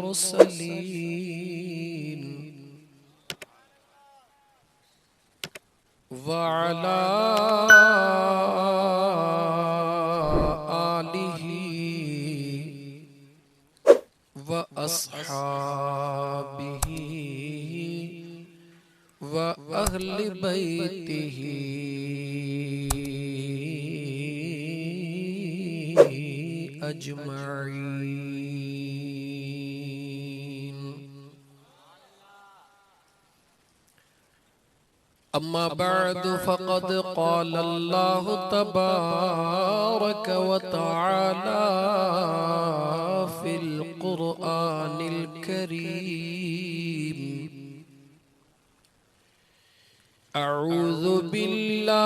मुरसलीन व अला आलिही व अस्हाबिही व अहले बैतिही अजमईन। अम्मा बअद फ़क़द क़ाल अल्लाहु तबारक व तआला फ़िल क़ुरआनिल करीम अऊज़ु बिल्लाहि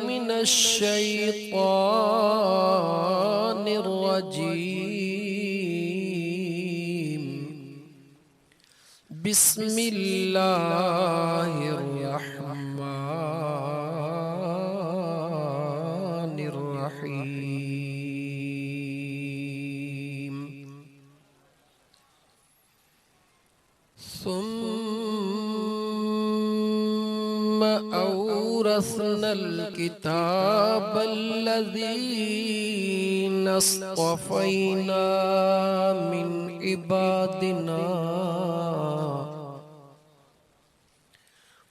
मिनश शैतानिर रजीम बिस्मिल्लाहिर रहमानिर रहीम। सुम्मा औरसनल किताबल्लज़ीना अस्तफ़ैना मिन इबादिना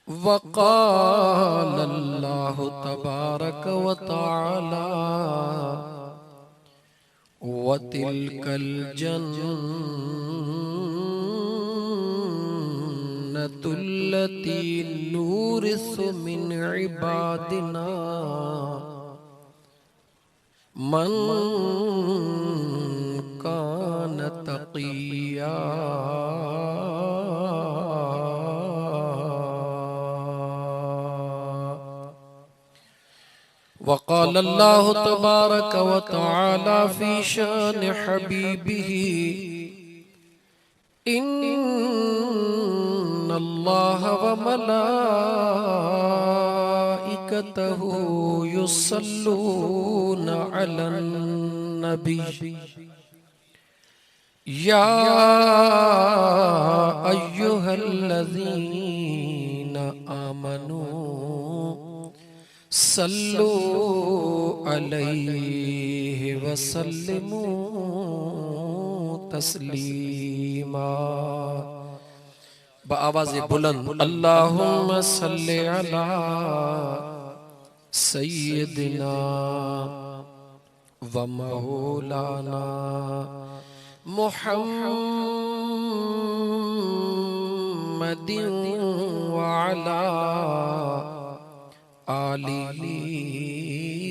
वक़ाल अल्लाहु तबारक व तआला वतिलकल जन्नतुल्लती नूरिसु मिन इबादिना मन कान तक़िया। वक़ाल अल्लाहु तबारक व तआला फ़ी शान हबीबिही इन्नल्लाह व मलाइकतहु युसल्लूना अलन नबी या अय्युहल्लज़ीना आमनू सल्लु अलैहि वसल्लिमू तस्लीमा। बआवाज़े बुलंद अल्लाहुम्मा सल्लि अला सय्यिदिना व मौलाना मुहम्मदिन व अला आलिही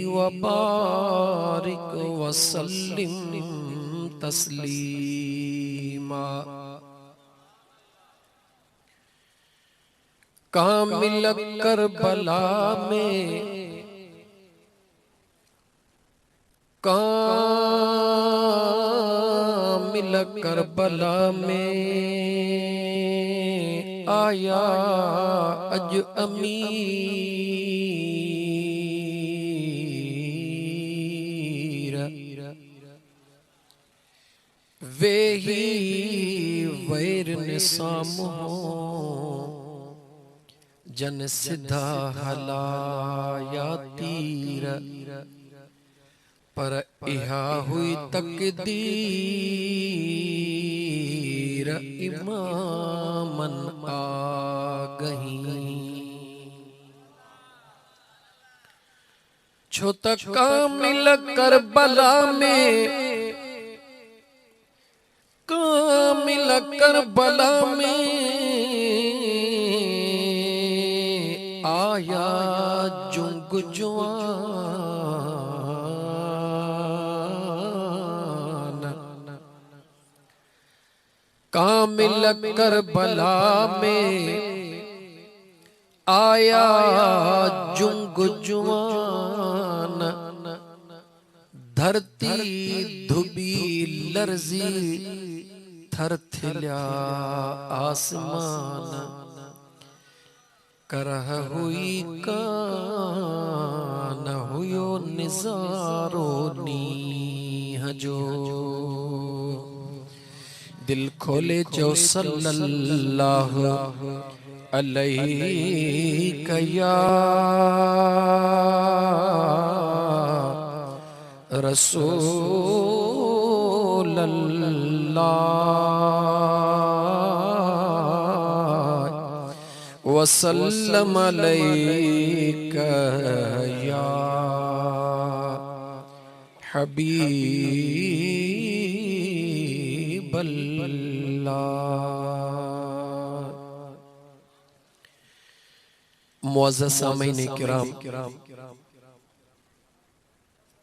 व बारिक व सल्लिम तस्लीमा। कामिल करबला में कामिल करबला में आया अज अमीर वे ही वैर निसामो जन सिद्धा हलाया तीर पर इहा हुई तकदीर इमामन आ गही। छो तक कामिल करबला में कामिल करबला में आया जुंग जुआन। कामिल करबला में आया जुंग जुआन। धरती धुबी लर्जी थर थिल्या आसमान करह हुई कान हुयो निजारो नीह जो दिल खोले जो सल्लल्लाहु अलैहि या रसूल अल्लाह वसल्लम अलैका या हबीब अल्लाह। मुअज़्ज़ज़ सामीन किराम,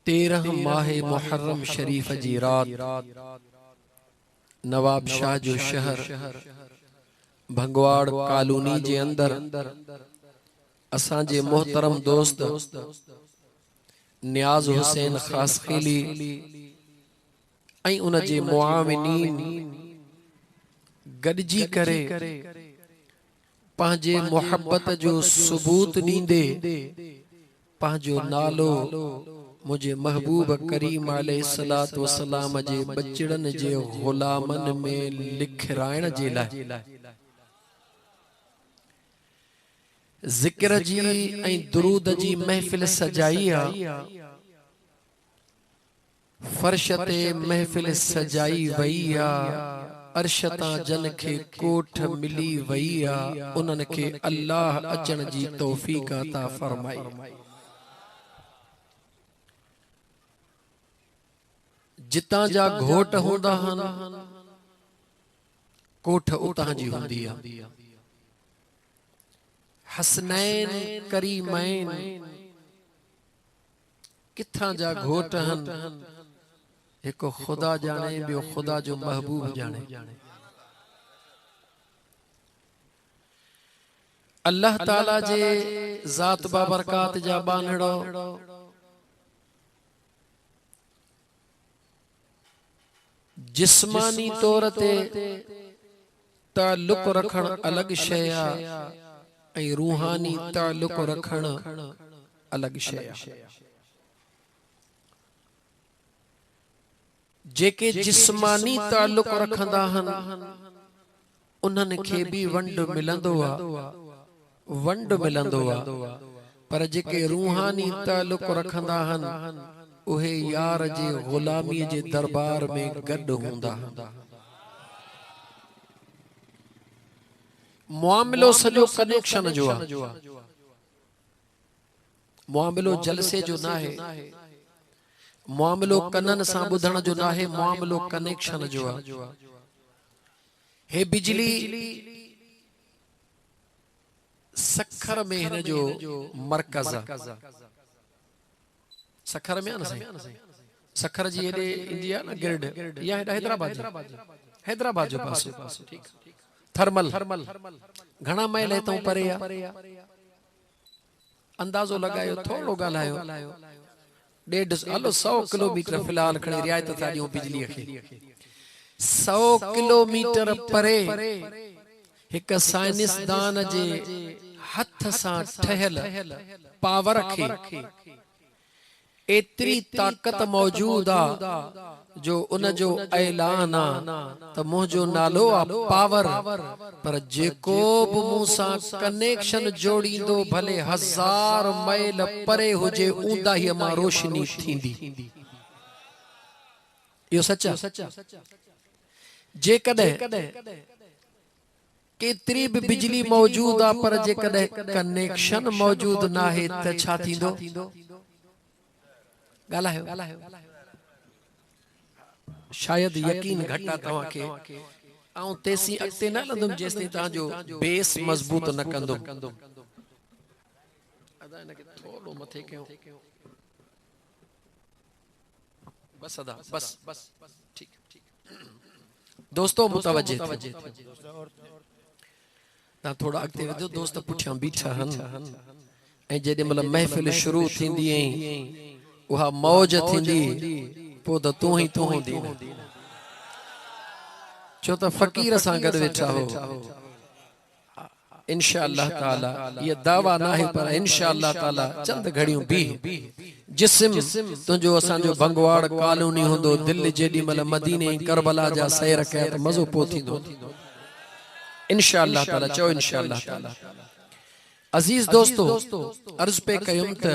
13 माह मुहर्रम शरीफ जी रात नवाब शाह जो शहर भंगवाड़ कॉलोनी जे अंदर असांजे मोहतरम दोस्त नियाज हुसैन खासखीली ऐं उन जे मुआविनीन गॾिजी करे पंहिंजे मोहब्बत जो सबूत ॾींदे पंहिंजो नालो मुझे महबूब करीम अलैहिस्सलातु वस्सलाम जे बचड़न जे गुलामन में लिखराइण जे लाइ ज़िक्र जी ऐं दुरूद जी महफ़िल सजाई आ। फर्श ते महफ़िल सजाई वई आ, अर्श तां जन खे कोठ मिली वई आ, उन्हनि खे अल्लाह अचण जी तौफ़ीक़ अता फरमाई। जितां जा घोट हूंदा हन कोठ उतां जी हूंदी आ। हसनैन करीमैन किथां जा घोट हन एक खुदा जाने, ॿियो खुदा जो महबूब जाने। अल्लाह ताला जे ज़ात बाबरकात जा बानड़ो जिस्मानी तौर ते ताल्लुक रखण अलग शय आ ऐं रूहानी ताल्लुक रखण अलग शय आ। जेके जिस्मानी ताल्लुक रखंदा हन उन्हनि खे भी वंड मिलंदो आ, वंड मिलंदो आ, पर जेके रूहानी ताल्लुक रखंदा हन उहे यार जे गुलामी जे दरबार में गॾु हूंदा हन। मुआमिलो सॼो कनेक्शन जो आ, मुआमिलो जलसे जो ना है, मुआमिलो कनन सां ॿुधण जो ना है, मुआमिलो कनेक्शन जो आ। हे बिजली सखर में हिन जो मरकज़ आ। सखर में न सखर जी हेॾे ईंदी आहे न गिरड या हेॾा हैदराबाद जो पासो थर्मल घणा माइल हितां परे आ अंदाज़ो लगायो, थोड़ो ॻाल्हायो, 100 किलोमीटर फिलहाल खणी रियायत था ॾियूं बिजलीअ खे। 100 किलोमीटर परे हिक साइंसदान जे हथ सां ठहियल पावर खे एतरी ताकत मौजूद आ जो उन जो ऐलान आ त मुंहिंजो नालो आ पावर, पर जेको बि मूंसां कनेक्शन जोड़ींदो भले 1000 माइल परे हुजे ऊंदाहीअ मां रोशनी थींदी। इहो सच आ। जेकॾहिं केतरी भी बिजली मौजूद आ पर जेकॾहिं कनेक्शन मौजूद ना है त छा थींदो? ॻाल्हायो, शायद यकीन घटा तव्हां खे ऐं तेसी अॻिते न हलंदुम जेसिताईं तव्हांजो बेस मज़बूत न कंदुम। अदा हिन खे थोड़ो मथे कयो, बस अदा बस ठीक। दोस्तों मुतवज्जे तव्हां थोड़ा अॻिते वधो, दोस्त पुठियां बीठा हन ऐं जेॾी महिल महफ़िल शुरू थींदी ऐं उहा मौज थींदी पोइ त तूं ही तूं हूंदी न, छो त फ़क़ीर सां गॾु वेठा हो। इंशाअल्लाह ताला ये दावा ना है पर इंशाअल्लाह ताला चंद घड़ियों भी जिस्म तुंहिंजो असांजो भंगवाड़ कॉलोनी हूंदो दिल जेॾी महिल मदीने करबला जा सैर कया त मज़ो पो थींदो इंशाअल्लाह ताला चओ इंशाअल्लाह ताला। अजीज दोस्तो अर्ज पे कयुम त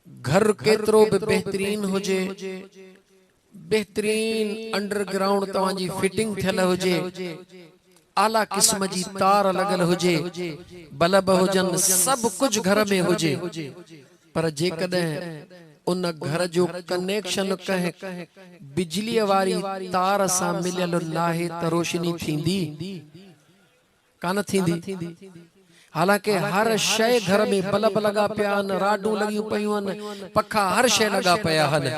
घर केतिरो भी बेहतरीन हुजे, बेहतरीन अंडरग्राउंड तव्हांजी फिटिंग थियल हुजे, आला किस्म जी तार लगल हुजे, बल्ब हुजन, सब कुछ घर में हुजे, पर जेकॾहिं उन घर जो कनेक्शन कंहिं बिजली वारी तार सां मिलियल नाहे त रोशनी थींदी कान थींदी। हालांकि हर शय घर में बल्ब लगा पिया आहिनि, राडूं लॻियूं पियूं आहिनि, पखा हर शय लगा पिया आहिनि,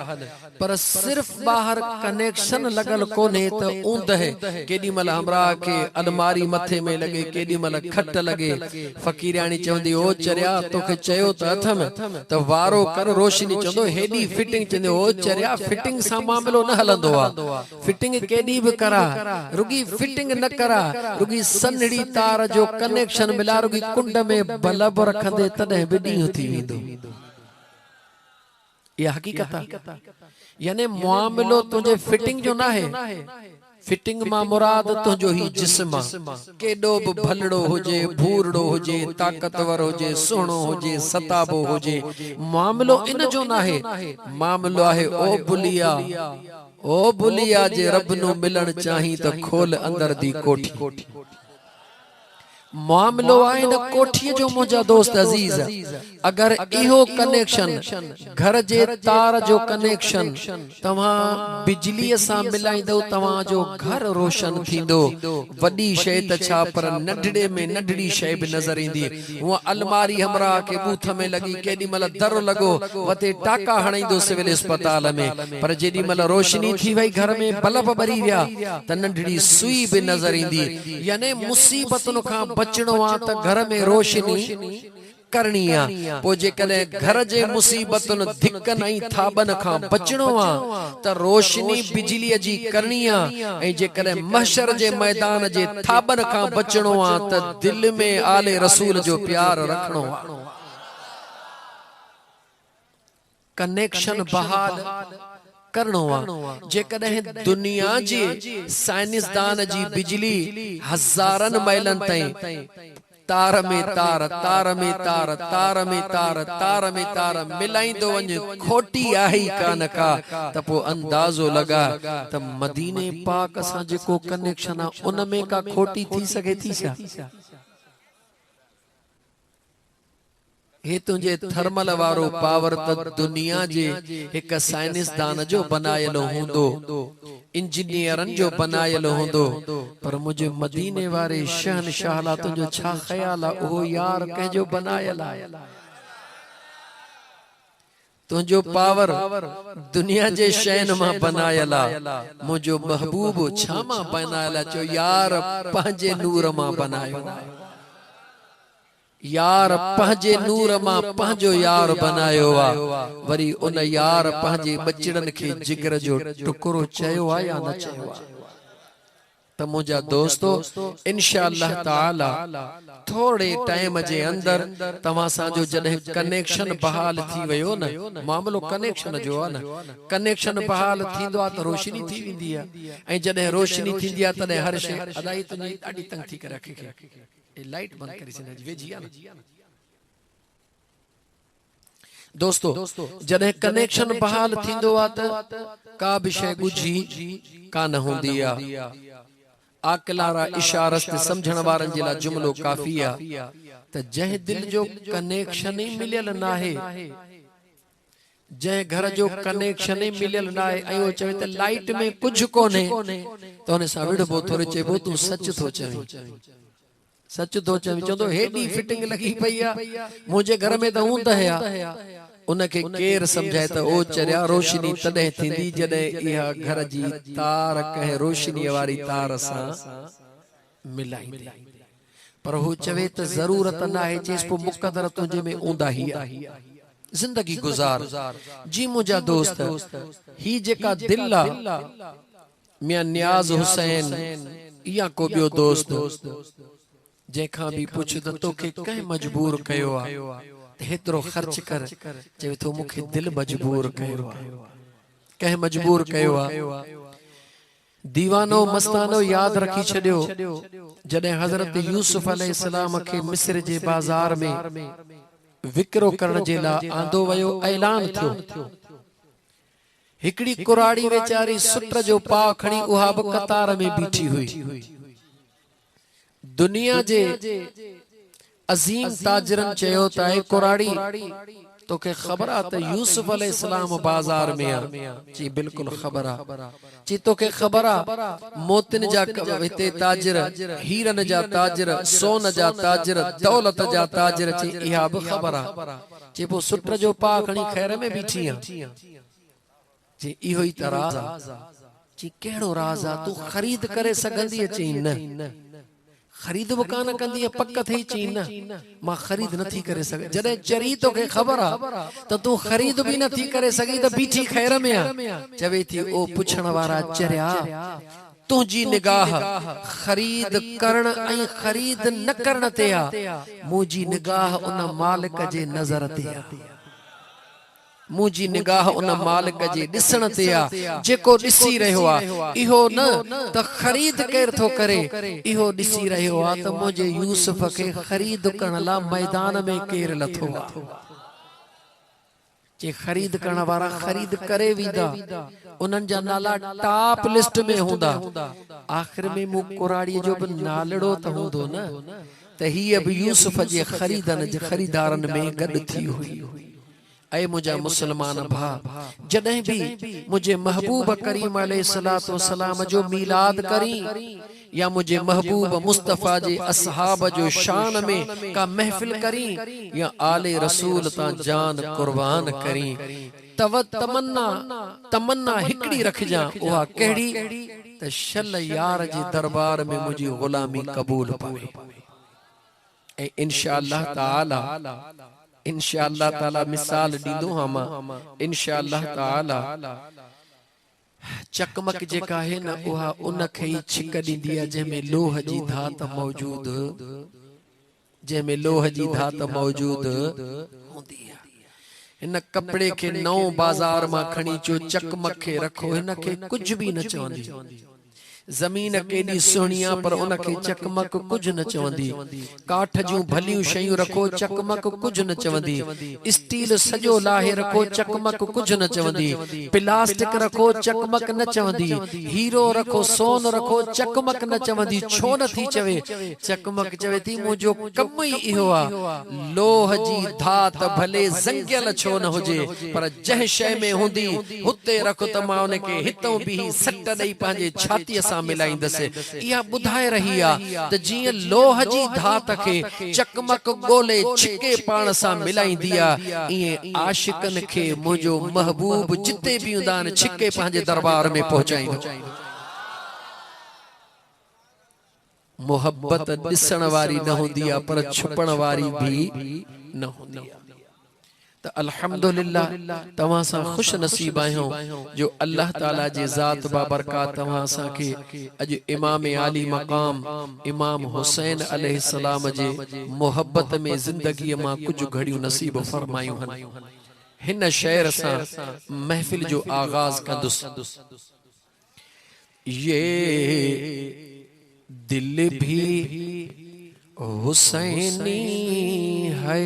पर सिर्फ ॿाहिर कनेक्शन लगल कोन्हे त ऊंदहि केॾी महिल हमरा खे अलमारी मथे में लॻे, केॾी महिल खट लॻे। फ़कीराणी चवंदी ओ चरिया तोखे चयो त अथम त वारो कर रोशनी, चवंदो हेॾी फिटिंग, चवंदो ओ चरिया फिटिंग सां मामलो न हलंदो आहे, फिटिंग केॾी बि करा, रुगी फिटिंग न करा, रुगी सन्हड़ी तार जो कनेक्शन मिला, रुगी कुंड में बल्ब रखंदे तॾहिं बि ॾींहुं थी वेंदो। इहा हकीकत आहे। यानी मामलो तुंहिंजे फिटिंग जो न आहे, फिटिंग मां मुराद तुंहिंजो ही जिस्म आहे। केॾो बि भलड़ो हुजे, भूरड़ो हुजे, ताक़तवर हुजे, सुहिणो हुजे, सताबो हुजे, मामलो इन जो न आहे। मामलो आहे ओ बुलिया, ओ बुलिया जे रब नु मिलण चाही त खोल अंदर दी कोठी। मामलो आहे न कोठीअ जो। मुंहिंजा दोस्त अजीज, अगर इहो कनेक्शन घर जे तार जो कनेक्शन तव्हां बिजलीअ सां मिलाईंदो, तव्हांजो घर रोशन थींदो। वॾी शइ त छा, पर नंढड़े में नंढड़ी शइ बि नज़र ईंदी। हूअ अलमारी हमरा के बूथ में लॻी, केॾी महिल दर लॻो, वते टाका हणाईंदो सिविल अस्पताल में, पर जेॾी महिल रोशनी थी वई, घर में बल्ब ॿरी विया, त नंढड़ी सुई बि नज़र ईंदी। यानी मुसीबतुनि खां बचणो आहे त घर में रोशनी करणी आहे। पोइ जेकॾहिं घर जे मुसीबतुनि धिकनि ऐं थाबनि खां बचणो आहे त रोशनी बिजलीअ जी करणी आहे, ऐं जेकॾहिं महशर जे मैदान जे थाबनि खां बचणो आहे त दिल में आले रसूल जो प्यार रखणो आहे। कनेक्शन बहाल करणो आहे। जेकॾहिं दुनिया जे साइंसदान जी बिजली हज़ारनि माइलनि ताईं तार में तार, तार में तार, तार में तार, तार में तार मिलाईंदो वञे, खोटी आहे ई कान का, त पोइ अंदाज़ो लगा त मदीने पाक सां जेको कनेक्शन आहे उन में का खोटी थी सघे थी छा? हे तुंहिंजे थर्मल वारो पावर त दुनिया जे हिक साइंसदान जो बनायल हूंदो, इंजीनियरनि जो बनायल हूंदो, पर मुझे मदीने वारे शहनशाह ला तुंहिंजो छा ख्याल आहे? उहो यार कंहिंजो बनायल आहे। तुंहिंजो पावर दुनिया जे शयुनि मां बनायल आहे, मुंहिंजो महबूब छा मां बनायल आहे? चो यार पंहिंजे नूर मां बनायो, यार पंहिंजे नूर मां पंहिंजो यार बनायो आहे। वरी उन यार पंहिंजे बचड़नि खे जिगर जो टुकड़ो चयो आहे या न चयो आहे? त मुंहिंजा दोस्तो इंशाअल्लाह ताला थोड़े टाइम जे अंदर तव्हां सां जो जॾहिं कनेक्शन बहाल थी वियो न, मामलो कनेक्शन जो आहे न, कनेक्शन बहाल थींदो आहे त रोशनी थी वेंदी आहे, ऐं जॾहिं रोशनी थींदी आहे तॾहिं हर शइ अदाई तुंहिंजी ॾाढी तंग थी करे रखे। लाइट बंद करी छॾ वेझी आहे न। दोस्तो जॾहिं कनेक्शन बहाल थींदो आहे त का बि शइ ॻुझी कान हूंदी आहे। आकलारा इशारत समझण वारनि जे लाइ जुमलो काफ़ी आहे त जंहिं दिल जो कनेक्शन ई मिलियल नाहे, जंहिं घर जो कनेक्शन ई मिलियल नाहे, ऐं उहो चवे त लाइट में कुझु कोन्हे, त हुन सां विड़बो थोरो चइबो तूं सच थो चवीं, सच थो चवीं। चवंदो हेॾी फिटिंग लॻी पई आहे मुंहिंजे घर में त हूंद आहे। उनखे केरु सम्झाए त ओ चरिया रोशनी तॾहिं थींदी जॾहिं इहा घर जी तार कंहिं रोशनीअ वारी तार सां मिलाईंदी, पर हू चवे त ज़रूरत न आहे, चेसि पोइ मुक़दर तुंहिंजे में ऊंदाही आहे, ज़िंदगी गुज़ार। जी मुंहिंजा दोस्त, ही जेका दिल आहे मियां नियाज़ हुसैन या को ॿियो दोस्त जंहिंखां बि पुछ त तोखे कंहिं मजबूर कयो आहे, हेतिरो ख़र्च कर, चवे थो मूंखे दिल मजबूर कयो आहे, कंहिं मजबूर कयो आहे। दीवानो मस्तानो याद रखी छॾियो जॾहिं हज़रत यूसुफ अलैहिस्सलाम खे मिस्र जे बाज़ार में विकिरो करण जे लाइ आंदो वियो, ऐलान थियो। हिकड़ी कुराड़ी वेचारी सुट जो पाउ खणी उहा बि कतार में बीठी हुई। दुनिया जे अज़ीम ताजरन चयो त ए कुराड़ी तोखे ख़बर आ त यूसुफ अलैहिस्सलाम बाज़ार में आ? जी बिल्कुल ख़बर आ। जी तोखे ख़बर आ मोतिन जा हिते ताजर, हीरन जा ताजर, सोन जा ताजर, दौलत जा ताजर? जी इहा बि ख़बर आ। जी पोइ सुट जो पाउ खणी खैर में बीठी आ? जी इहो ई त राज़ आ। जी कहिड़ो राज़ आ? तू ख़रीद करे सघंदी? चई न, ख़रीद बि कान कंदी, पक थी। चई न, मां ख़रीद नथी करे सघां। जॾहिं चरी तोखे ख़बर आ त तू ख़रीद बि नथी करे सघी त बीठी खैर में आ? चवे थी ओ पुछण वारा चरिया, तुंहिंजी निगाह ख़रीद करण ऐं ख़रीद न करण ते आ, मुंहिंजी निगाह उन मालिक जे नज़र ते आ। मुंहिंजी निगाह उन मालिक जे ॾिसण ते आ जेको ॾिसी रहियो आ। इहो न त ख़रीद केर थो करे, इहो ॾिसी रहियो आ त मुंहिंजे यूसुफ खे ख़रीद करण लाइ मैदान में केर लथो आ। जे ख़रीद करण वारा ख़रीद करे वेंदा, उन्हनि जा नाला टॉप लिस्ट में हूंदा। आख़िर में मूं कुराड़ीअ जो बि नालड़ो त हूंदो न, त हीअ बि यूसुफ जे ख़रीदारनि में गॾु थी हुई। ऐ मुझा मुसलमान भा, जॾहिं भी मुझे महबूब करीम अलैहिस्सलातु वस्सलाम जो मीलाद करी या मुझे महबूब मुस्तफा जे असहाब जो शान में का महफिल करी या आले रसूल ता जान कुर्बान करी, तव तमन्ना हिकड़ी रखजा, उहा कहिड़ी त शल यार जे दरबार में मुझी गुलामी कबूल पाए। ऐं इंशाअल्लाह ताला, इंशाअल्लाह ताला मिसाल ॾींदो हां मां, इंशाअल्लाह ताला चकमक जेका है न उहा उन खे ई छिक ॾींदी आहे जंहिंमें लोह जी धात मौजूद, जंहिंमें लोह जी धात मौजूद हूंदी आहे। हिन कपड़े खे नओं बाज़ार मां खणी अचो, चकमक खे रखो, हिन खे कुझु बि न चवंदी। ज़मीन केॾी सुहिणी आहे पर उन खे चकमक कुझु न चवंदी। काठ जूं भलियूं शयूं रखो, चकमक कुझु न चवंदी। स्टील सॼो लाहे रखो, चकमक कुझु न चवंदी। प्लास्टिक रखो, चकमक न चवंदी। हीरो रखो, सोन रखो, चकमक न चवंदी। छो नथी चवे? चकमक चवे थी मुंहिंजो कम ई इहो आहे, लोह जी धात भले ज़ंगियल छो न हुजे पर जंहिं शइ में हूंदी हुते रखो त मां उन खे हितों बि सट ॾेई पंहिंजे छातीअ सां मिलाईंदसि। इहा ॿुधाए रही आहे त जीअं लोह जी धात खे चकमक ॻोल्हे छिके पाण सां मिलाईंदी आहे, ईअं आशिकनि खे मुंहिंजो महबूब जिते बि हूंदा आहिनि छिके पंहिंजे दरबार में पहुचाईंदो। मोहब्बत ॾिसण वारी न हूंदी आहे पर छुपण वारी भी न हूंदी आहे। तो अल्हम्दुलिल्लाह तवां सां खुश नसीब आहियो जो अल्लाह ताला जे ज़ात बाबरकात तवां सां के अज इमाम आली मकाम इमाम हुसैन अलैहिस्सलाम जे मोहब्बत में जिंदगी मां कुछ घड़ियों नसीब फरमायूं हन। हिन शेर सां महफिल जो आगाज कंदुस। ये दिल भी हुसैनी है,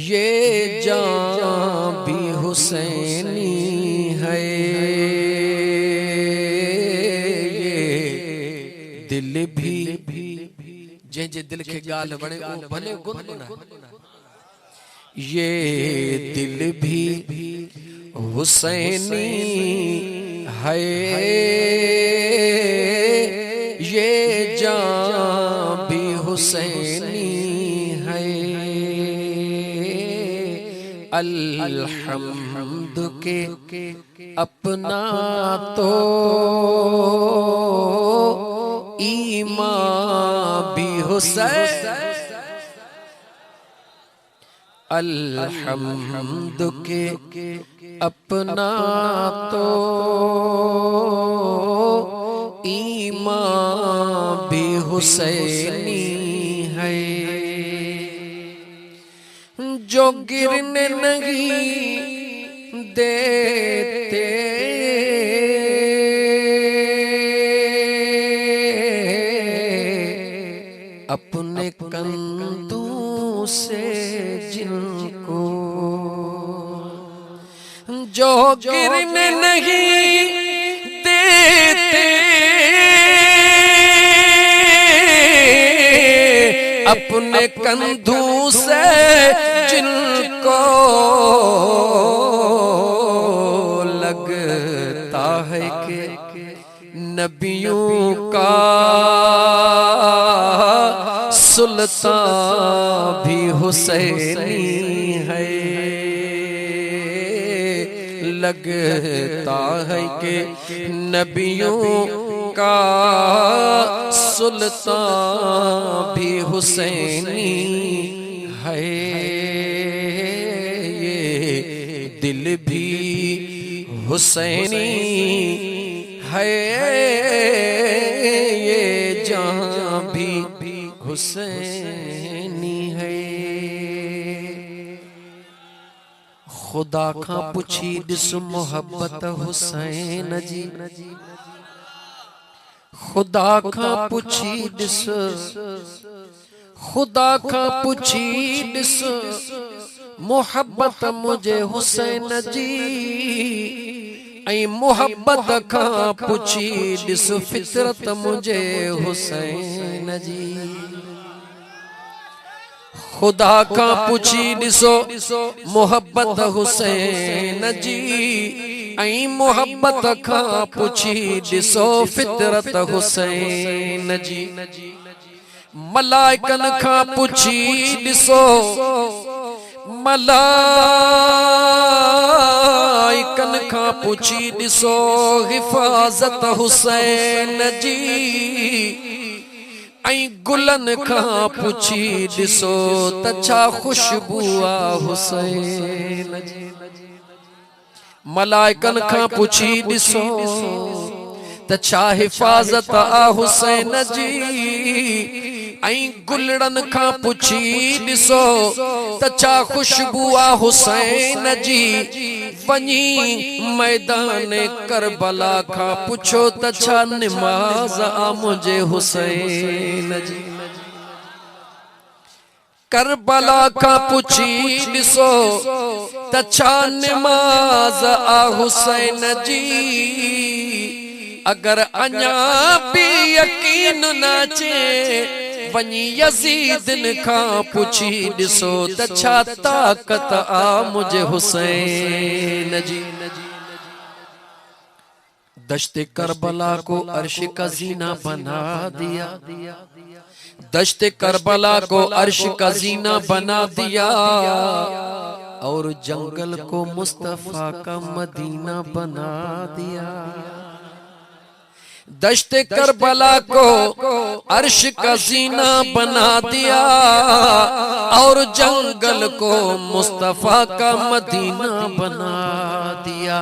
ये जान भी हुसैनी है, ये दिल भी जंहिंजे दिल के गाल वणे वो भले गुनगुनाए। ये दिल भी हुसैनी है, ये जान भी हुसैनी है, अल्हम्द के अपना तो ईमान भी हुसैन, अल्हम्द के अपना तो ईमान भी हुसैनी है, जो गिरने नहीं देते अपने कंधों से जिनको, जो गिरने नहीं देते अपने कंधों से जिनको, लगता है कि नबियों का सुल्तान भी हुसैनी है, लगता है कि नबियों का सुल्तान भी हुसैनी है, ये दिल भी हुसैनी है, ये जहां भी हुसैनी है। खुदा का पुछी दिस मोहब्बत हुसैन जी, खुदा का पुछी दिस, खुदा का पुछी दिस मोहब्बत मुझे हुसैन जी, ऐ मोहब्बत का पुछी दिस फितरत मुझे हुसैन जी, खुदा का पुछी दिसो मोहब्बत हुसैन जी, ऐ मोहब्बत का पुछी दिसो फितरत हुसैन जी, मलाइकन का पुछी दिसो, मलाइकन का पुछी दिसो हिफाजत हुसैन जी, ऐ गुलन का पुछी दिसो तछा खुशबुआ हुसैन जी, मलाइकन का पुछी दिसो तछा हिफाजत आ हुसैन जी, ऐ गुलड़न का पुछी दिसो तछा खुशबुआ हुसैन जी, वनी मैदान करबला का पुछो तछा नमाज आ मुझे हुसैन जी, करबला का पुछी दिसो तछा नमाज आ हुसैन जी, अगर अञा भी यकीन नाचे वनी यजीदन का पुछी दिसो तछा ताकत आ मुझे हुसैन जी, दश्ते करबला को अर्श का जीना बना दिया, दश्ते करबला को अर्श का जीना बना दिया, और जंगल को मुस्तफा का मदीना बना दिया, दश्ते करबला को अर्श का जीना बना दिया, और जंगल को मुस्तफा का मदीना बना दिया,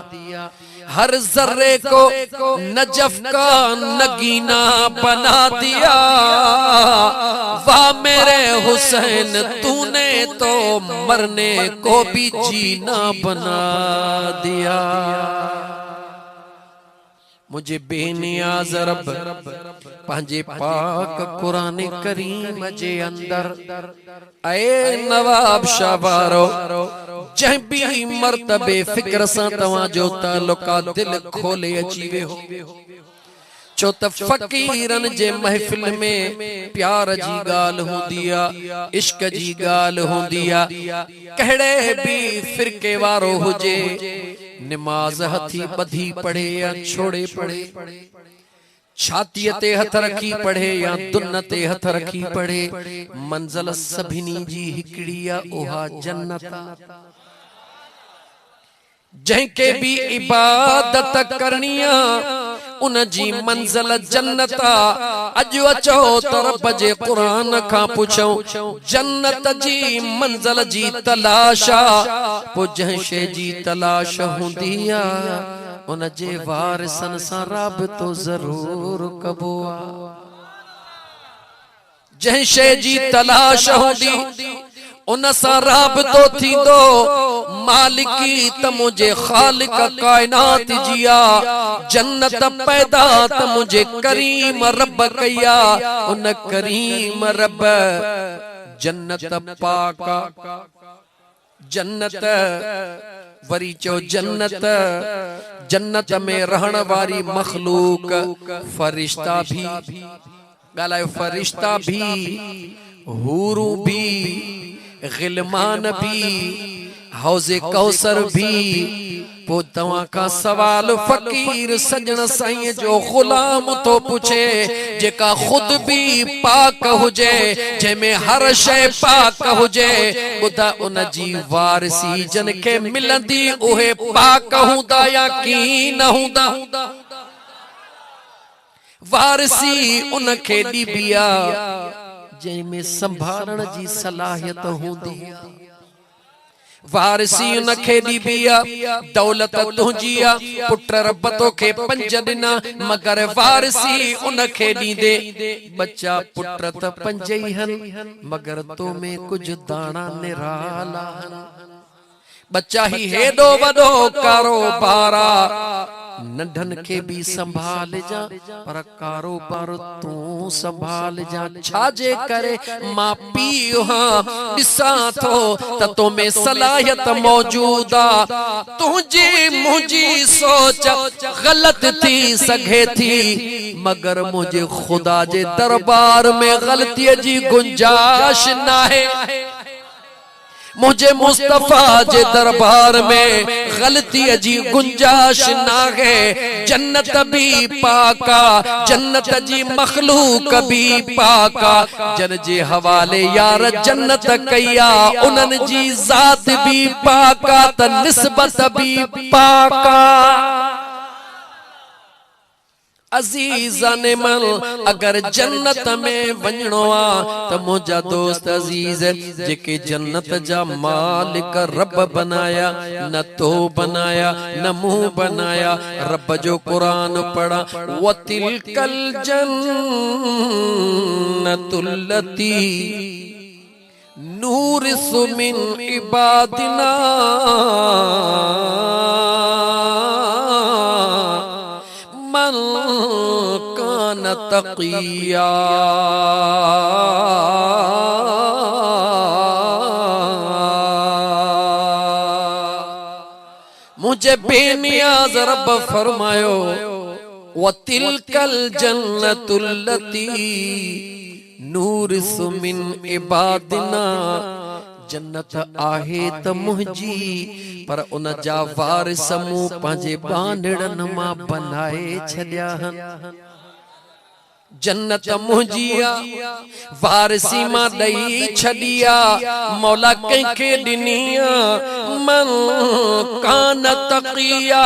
हर जर्रे को नजफ का नगीना बना दिया, वाह मेरे हुसैन तूने तो मरने को भी जीना बना दिया, मुझे बेनियाज रब पंहिंजे पाक कुरान करीम जे अंदर ऐ नवाब शाहवारो जंहिं बि मर्तबे फिक्र सां तव्हां जो ताल्लुकात दिल खोले अची वियो, छो त फ़कीरन जे महफ़िल में प्यार जी ॻाल्हि हूंदी आ, इश्क जी ॻाल्हि हूंदी आ, कहिड़े बि फ़िरके वारो हुजे नमाज हथी ॿधी पढ़े या छोड़े पढ़े, छातीअ ते हथ रखी पढ़े या दुन ते हथ रखी पढ़े, मंज़िल सभिनी जी हिकड़ी आ, उहा जन्नत आ। जंहिंखे भी इबादत करनी आ उन जी मंज़िल जन्नत आ। अॼु अचो त रब जे क़ुरान खां पुछो जन्नत जी मंज़िल जी तलाश आ, पोइ जंहिं शइ जी तलाश हूंदी आ उन जे वारिसन सां राबितो ज़रूर कबो आ। जंहिं शइ जी तलाश हूंदी उन सां राबितो थींदो। मालिकी त मुझे खालिक कायनात जिया। जन्नत पैदा त मुझे करीम रब कया। उन करीम रब जन्नत पाका जन्नत वरी चो जन्नत जन्नत में रहण वारी मखलूक फरिश्ता भी गालायो फरिश्ता भी हूरू भी गिलमान भी हौज़े कौसर भी। पो तवां का सवाल फकीर सजन साईं जो गुलाम तो पूछे जेका खुद भी पाक हुजे जंहिंमें हर शय पाक हुजे। ॿुधा उन जी वारसी जन के मिलंदी उहे पाक हूंदा या की न हूंदा। वारसी उन खे ॾिबी आ जंहिंमें संभालण जी सलाहियत हूंदी आ। वारसी उन खे ॾिबी आ दौलत तुंहिंजी आ पुट रब तोखे 5 ॾिना मगर वारसी उन खे ॾींदे बच्चा पुट त 5 ई हन मगर तो में कुछ दाना निराला हन। बच्चा ही हेॾो वॾो कारोबार आ नंढन के भी संभाल जा पर कारोबार तू संभाल जा। छाजे करे मां पीउ हां ॾिसां थो त तो में सलाहियत मौजूद आ। तुझी मुझी सोच गलत थी सघे थी मगर मुझे खुदा जे दरबार में गलतीअ जी गुंजाइश नाहे। मुझे मुस्तफा जे दरबार में गलती जी गुंजाइश ना है। जन्नत भी पाका जन्नत जी मखलूक भी पाका जन जे हवाले यार जन्नत कया उनन जी जात भी पाका त निस्बत भी पाका। अजीज़ान मन अगर जन्नत में वञणो आ त मुझा दोस्त अजीज जेके जन्नत जा मालिक रब बनाया न तो बनाया न मुंह बनाया। रब जो कुरान पढ़ा वतिलकल जन्नतुल्लती नूरिसु मिन इबादिना मन कान तकिया। मुझे बेनियाज रब फरमायो वतिलकल जन्नतुल्लती नूरिसु मिन इबादिना। जन्नत आहे त मुंहिंजी पर उन जा वारिस मूं पंहिंजे बांधड़न मां बनाए छॾिया हन। जन्नत मुंहिंजी आ वारसी मां ॾेई छॾी आ मौला कंहिंखे ॾिनी आ मन कान तकिया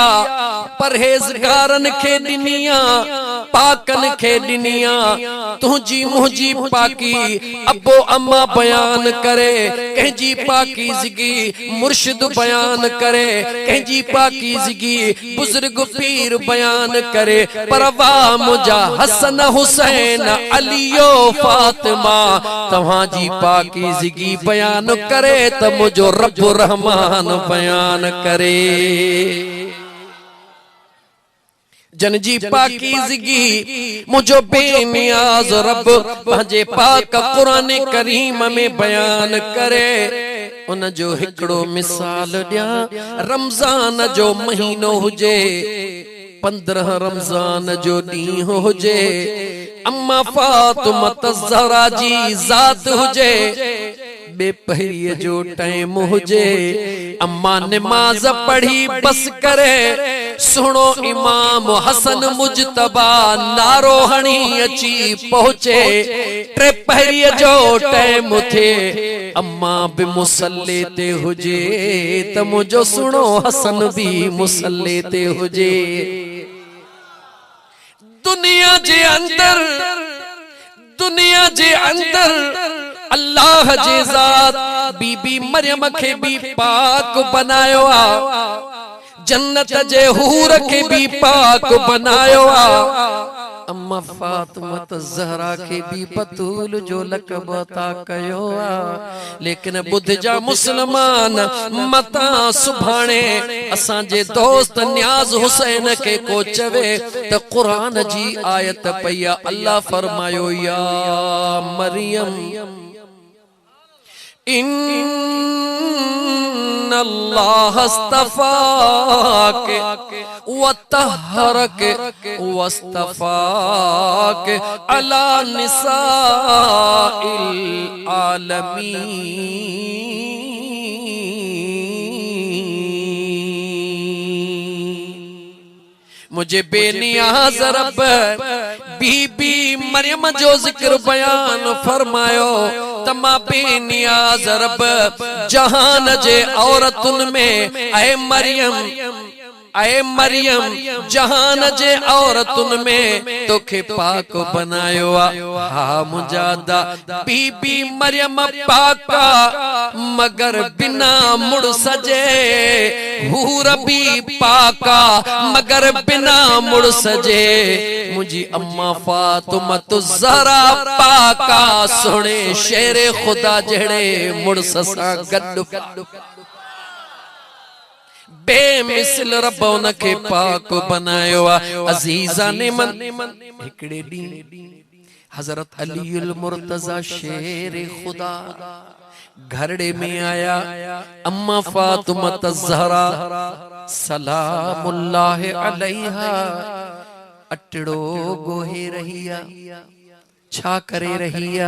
परहेज़गारनि खे ॾिनी आ पाकनि खे ॾिनी आ। तुंहिंजी मुंहिंजी पाकी अबो अम्मा बयान करे कंहिंजी पाकीज़गी मुर्शिद बयान करे कंहिंजी पाकीज़गी बुजुर्ग पीर बयान करे पर वाह मुंहिंजा हसन हुसैन अलियो फातिमा तव्हांजी पाकीज़गी बयान करे त मुंहिंजो रब रहमान बयान करे। जनजी पाकीज़गी मुझो बेनियाज रब पंहिंजे पाक कुरान करीम में बयान करे। उन जो हिकड़ो मिसाल ॾिया रमज़ान जो महीनो हुजे 15 रमज़ान जो ॾींहुं हुजे अम्मा फातिमा ज़हरा जी ज़ात हुजे बेपहरीअ जो टाइम हुजे अम्मा नमाज पढ़ी बस करे सुनो इमाम हसन मुजतबा नारो हणी अची पहुचे टे पहरीअ जो टाइम थे अम्मा भी मुसल्ले ते हुजे त मुझो सुनो हसन भी मुसल्ले ते हुजे। दुनिया जे अंदर अल्लाह जे ज़ात बीबी मरियम खे भी पाक बनायो आ। जन्नत जे हूर के भी पाक बनायो आ। अम्मा फातिमा ज़हरा के भी बतूल जो लक़ब अता कयो आ। लेकिन बुध जा मुसलमान मता सुभाणे असां जे दोस्त नियाज़ हुसैन के को चवे त कुरान जी आयत पया अल्लाह फरमायो या मरियम अल्लाह अस्तफ़ाके व तहरके वस्तफ़ाके अला निसाइल आलमीन। मुझे बेनियाज़ रब बीबी मरियम जो जिक्र बयान फरमायो तमा बेनियाज़ रब जहान जे औरतुन में ऐ मरियम जहान जे औरतुन में तोखे पाक बनायो आ। हा मुजादा बीबी मरियम पाका मगर बिना मुड़ सजे हूर भी पाका मगर बिना मुड़ सजे। मुझी अम्मा फातिमा ज़हरा पाका सोने शेरे खुदा जड़े मुड़ ससा गड्डु बेमिसल रब उनके पाक बनायो आ। अजीजा ने मन हिकड़े डी हजरत अलीउल मुर्तजा शेर खुदा घरड़े में आया। अम्मा फातिमा ज़हरा सलामुल्लाह अलैहा अटड़ो गोहे रहिया छा करे रहिया।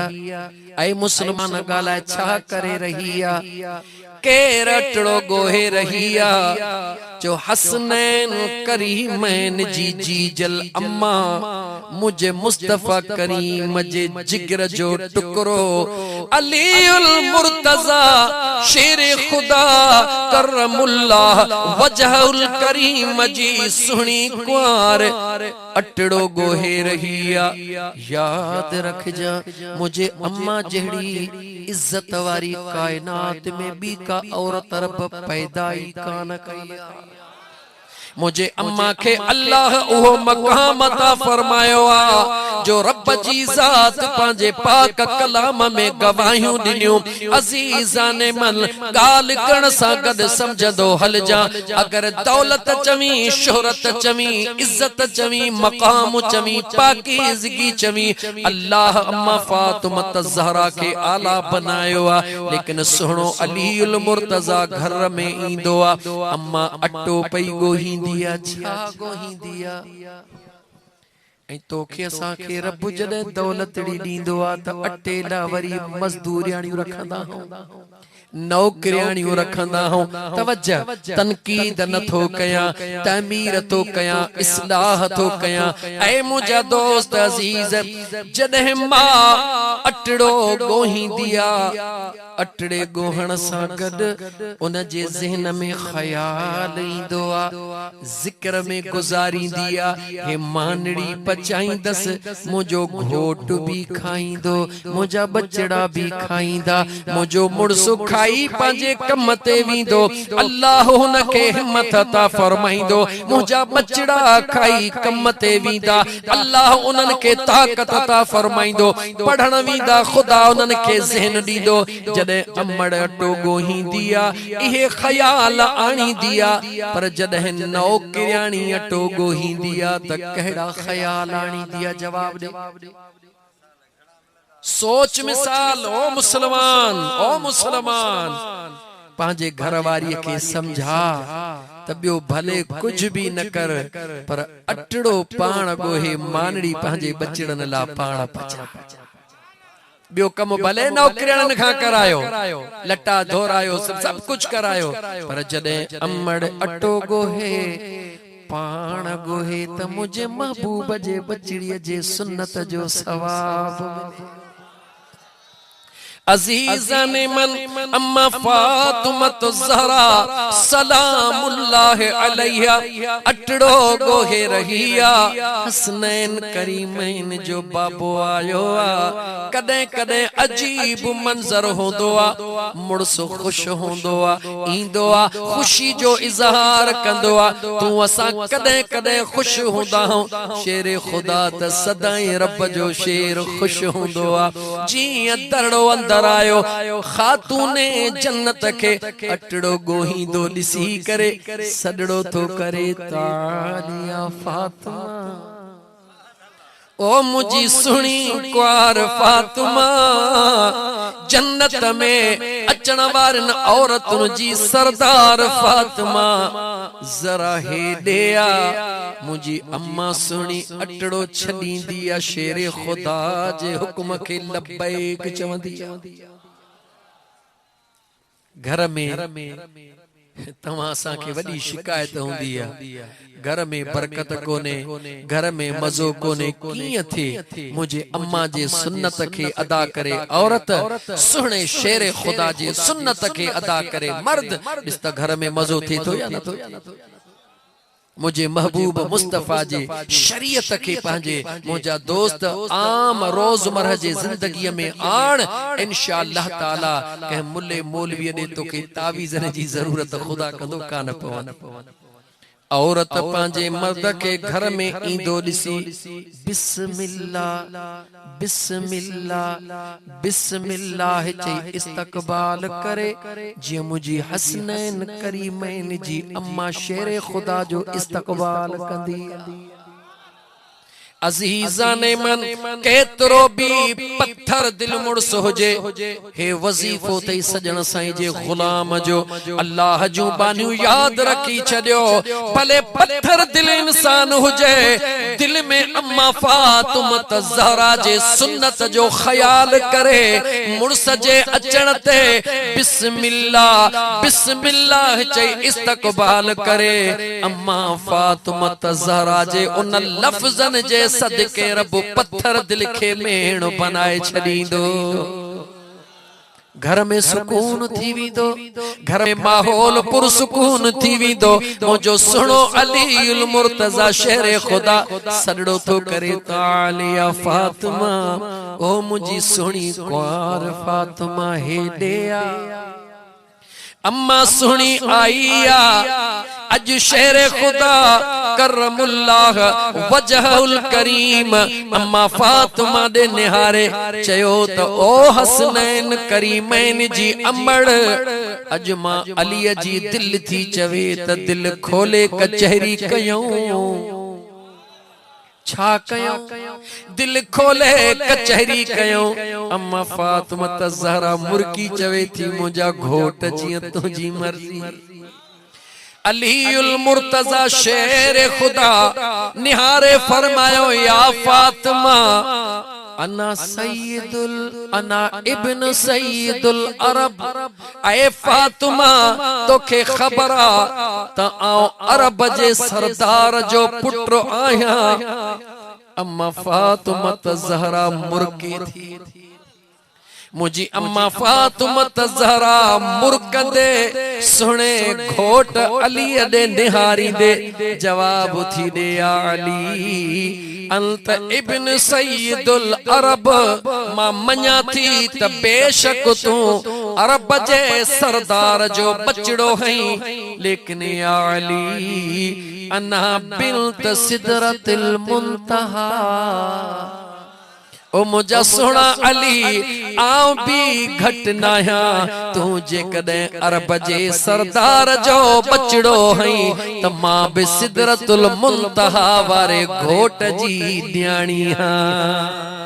ऐ मुसलमान गाला छा करे रहिया के रटड़ो गोहे रहिया जो हसनैन करीमैन जी जीजल अम्मा मुझे मुस्तफा करीम जे जिगर जो टुकरो अलीउल मुर्तजा शेर खुदा करमुल्लाह वजहुल करीम जी सुनी कुआर अटड़ो गोहे रहिया। याद रख जा मुझे अम्मा जहड़ी इज्जत वारी कायनात में भी का औरत रब पैदा ही कान कया। मुझे अम्मा के अल्लाह उहो मकाम अता फरमायो आ जो रब जी जात पांजे पाक कलाम में गवाहियूं दिनियूं। अजीजा ने मन गाल करण सा गद समझदो हल जा अगर दौलत चवी शोहरत चवी इज्जत चवी मकाम चवी पाकीज़गी चवी अल्लाह अम्मा फातिमा ज़हरा के आला बनायो आ। लेकिन सुनो अलीउल मुर्तजा घर में ईंदो आ अम्मा अटो पई गोही दिया छा गोही दिया ऐं तोखे असां खे रब जॾहिं दौलत ॾींदो आ त अटे ला वरी मज़दूरियाणियूं रखंदा हूं नौकरियाणियूं रखंदा हूं। तवज्जो तनकीद नथो कयां तामीर तो कयां इस्लाह तो कयां। ऐ मुंहिंजा दोस्त अजीज जॾहिं मां अटड़ो गोही दिया अटड़े गोहण सां गॾु उन जे ज़हन में ख़याल ईंदो आ ज़िक्र में गुज़ारींदी आ हे मानड़ी पचाईंदसि मुंहिंजो घोट भी खाईंदो मुंहिंजा बचड़ा भी खाईंदा मुंहिंजो मुड़सु खाई पंहिंजे कम ते वेंदो अल्लाह हुन खे हिम्मत अता फरमाईंदो मुंहिंजा बचड़ा खाई कम ते वेंदा अल्लाह उन्हनि खे ताक़त अता फरमाईंदो पढ़ण वेंदा ख़ुदा उन्हनि खे ज़हन ॾींदो। अमड़ अटो गोही दिया इहे ख्याल आणी दिया पर जॾहिं नौकरियाणी अटो गोही दिया त कहिड़ा ख्याल आणी दिया जवाब दे। सोच मिसाल ओ मुसलमान पंहिंजे घर वारी के समझा त ॿियो भले कुछ भी न कर पर अटड़ो पाण गोहे मानड़ी पंहिंजे बचड़नि ला पाण पचा बियो कम भले नौकरियन खां करायो लटा धोरायो सब कुछ करायो पर जॾहिं अमड़ अटो गोहे पाण गोहे त मुझे महबूब जे बचड़ीअ जे सुन्नत जो सवाब अजीजा ने मन अम्मा फातिमा ज़हरा सलामुल्लाह अलैहा अटड़ो गोहे रहिया हसनैन करीमैन जो बाबो आयो आ। कदे कदे अजीब मंजर होंदो आ मुड़स खुश होंदो आ ईंदो आ खुशी जो इजहार कंदो आ तू असा कदे कदे खुश होंदा हूं शेर खुदा त सदाई रब जो शेर खुश होंदो आ जी दरड़ो अंदर आयो खातूने जन्नत के अटड़ो गोहींदो दिसी करे सदड़ो तो करे तालिया फातिमा ओ मुझी सुनी क्वार फातिमा जन्नत में अचण वारन औरतुन जी सरदार फातिमा जरा हेॾे आ मुझी अम्मा सुनी अटड़ो छॾींदी आ शेर खुदा जे हुक्म के लब्बैक चवंदी घर में तव्हां असांखे वॾी शिकायत हूंदी आहे घर में बरकत कोने घर में मज़ो कोने कीअं थिए मुझे अम्मा जे सुन्नत के अदा करे औरत सुहिणे शेर खुदा जे सुन्नत के अदा करे मर्द ॾिस त घर में मज़ो थिए थो या नथो मुझे महबूब मुस्तफा जे शरीयत के पंहिंजे मुझा दोस्त आम रोजमर्रा जे जिंदगी में आण इंशाअल्लाह ताला कह मुल्ले मौलवी दे तो के तावीज़न जी जरूरत खुदा कंदो कान पवन औरत पंहिंजे मर्द के घर में ईंदो ॾिसी बिस्मिल्लाह बिस्मिल्लाह बिस्मिल्लाह चई इस्तकबाल करे जी मुझी हसनैन करीमैन जी अम्मा शेर खुदा जो इस्तकबाल कंदी अजीजा ने मन केतरो भी पत्थर दिल मुड़स होजे हे वजीफो तई सजन साईं जे गुलाम जो अल्लाह जो बानियो याद रखी छड़ियो भले पत्थर दिल इंसान होजे दिल में अम्मा फातिमा ज़हरा जे सुन्नत जो ख्याल करे मुड़स जे अचण ते बिस्मिल्लाह बिस्मिल्लाह चई इस्तकबाल करे अम्मा फातिमा ज़हरा जे उन लफ्ज़न जे सदके रब पत्थर दिल के मेण बनाए छड़ींदो घर में सुकून थी विंदो घर में माहौल पुरसुकून थी विंदो मुझो सुनो अलीउल मुर्तजा शेर खुदा सडड़ो तो करे तालिया फातिमा ओ मुझी सुनी कुंवार फातिमा हेॾे आ अम्मा सुनी आईया अज शेर खुदा करमुल्लाह वजहुल करीम अम्मा फातिमा दे निहारे चयो तो ओ हसनैन करीमैन जी अमड़ अज मां अली जी दिल थी चवे त दिल खोले कचहरी कयूं छा कयूं दिल खोले कचहरी कयूं अम्मा फातिमा ज़हरा मुर्की चवे थी मुझा घोट जियां तुझी मर्जी अलीउल मुर्तजा शेर खुदा निहारे फरमायो या फातिमा अना सैयदुल अना इब्न सैयदुल अरब ए फातिमा तोखे खबरा त आओ अरब जे सरदार जो पुत्र आया अम्मा फातिमा ज़हरा मुर्की थी मुझी अम्मा फातिमा ज़हरा मुर्कंदे सुने घोट अली दे निहारी दे जवाब थी दे अली अंत इब्न सैयदुल अरब मां मञा थी त बेशक तू अरब जे सरदार जो बचड़ो हई लेकिन या अली अना बिल्त सिदरतिल मुंतहा ओ मुझा सोना अली आओ भी घट नाया तू जे कदे अरब जे सरदार जो बचड़ो हई त मां बि सिदरतुल मुंतहा वारे घोट जी न्याणी हां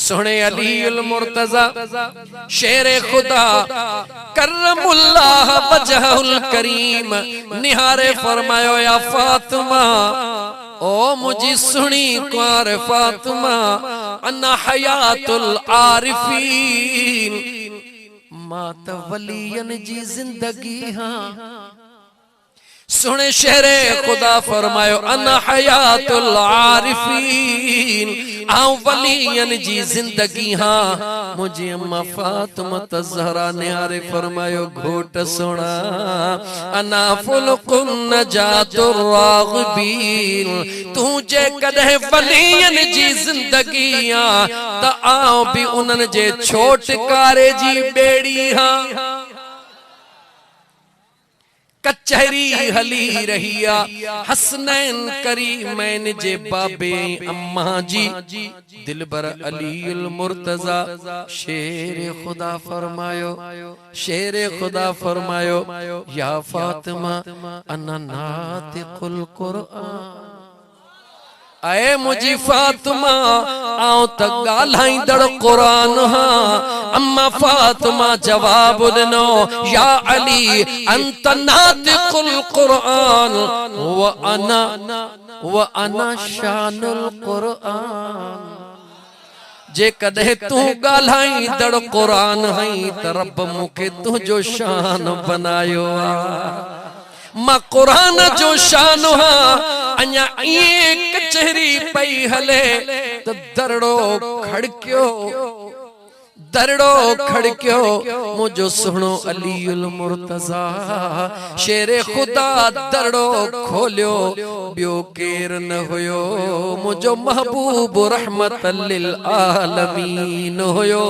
सोने अलीउल मुर्तजा शेर खुदा करमुल्लाह वजहुल करीम निहारे फरमायो या फातिमा ओ मुझी सुनी कुंवार फातिमा अना हयातुल आरिफीन मात वलियन जी जिंदगी हां सुने शेरे खुदा फरमायो अना हयातुल आरिफीन आऊं वलियन जी जिंदगी हाँ मुझे अम्मा फातिमा ज़हरा ने आरे फरमायो घोट सुना अना फुलकुन नजातुर राग़िबीन तू जे कदे वलियन जी जिंदगी हाँ त आऊं भी उन्हन जे छोटकारे जी बेड़ी हाँ कचहरी हली रहिया हसनैन करीमैन जे बाबे अम्मा जी दिलबर अलीउल मुर्तजा शेर खुदा फरमायो या फातिमा अना नातिकुल कुरआन आए मुझी फातिमा आओ तक गालाईंदड़ कुरान हाँ अम्मा फातिमा जवाब दिनो या अली अंत नातिकुल कुरान व अना शानुल कुरान जे कदे तू गालाईंदड़ कुरान हई त रब मुखे तुझो शान बनायो मां कुरान जो शान हाँ अञा ये कचहरी पई हले तो दरड़ो खड़क्यो मुझो सुनो अलीउल मुर्तजा शेरे खुदा दरड़ो खोलियो बियो केर न हुयो मुझो महबूब रहमतल लिल आलमीन हुयो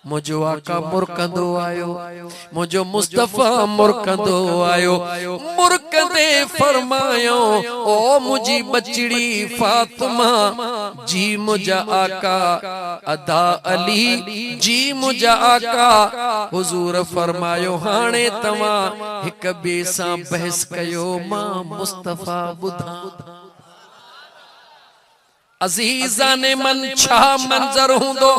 मुझो आका मुरकंदो आयो मुझो मुस्तफा मुरकंदो आयो मुरकंदे फरमायो ओ मुझी बचड़ी फातिमा जी मुझा आका अदा अली जी मुझा आका हुजूर फरमायो हाणे तमा हिक बे सां बहस कयो मां मुस्तफा बुधा अजीजा ने मन छा मंजर हुंदो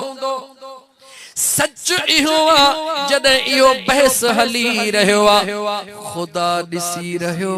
सच इहो जद इहो बहस हली रहियो खुदा दिसी रहियो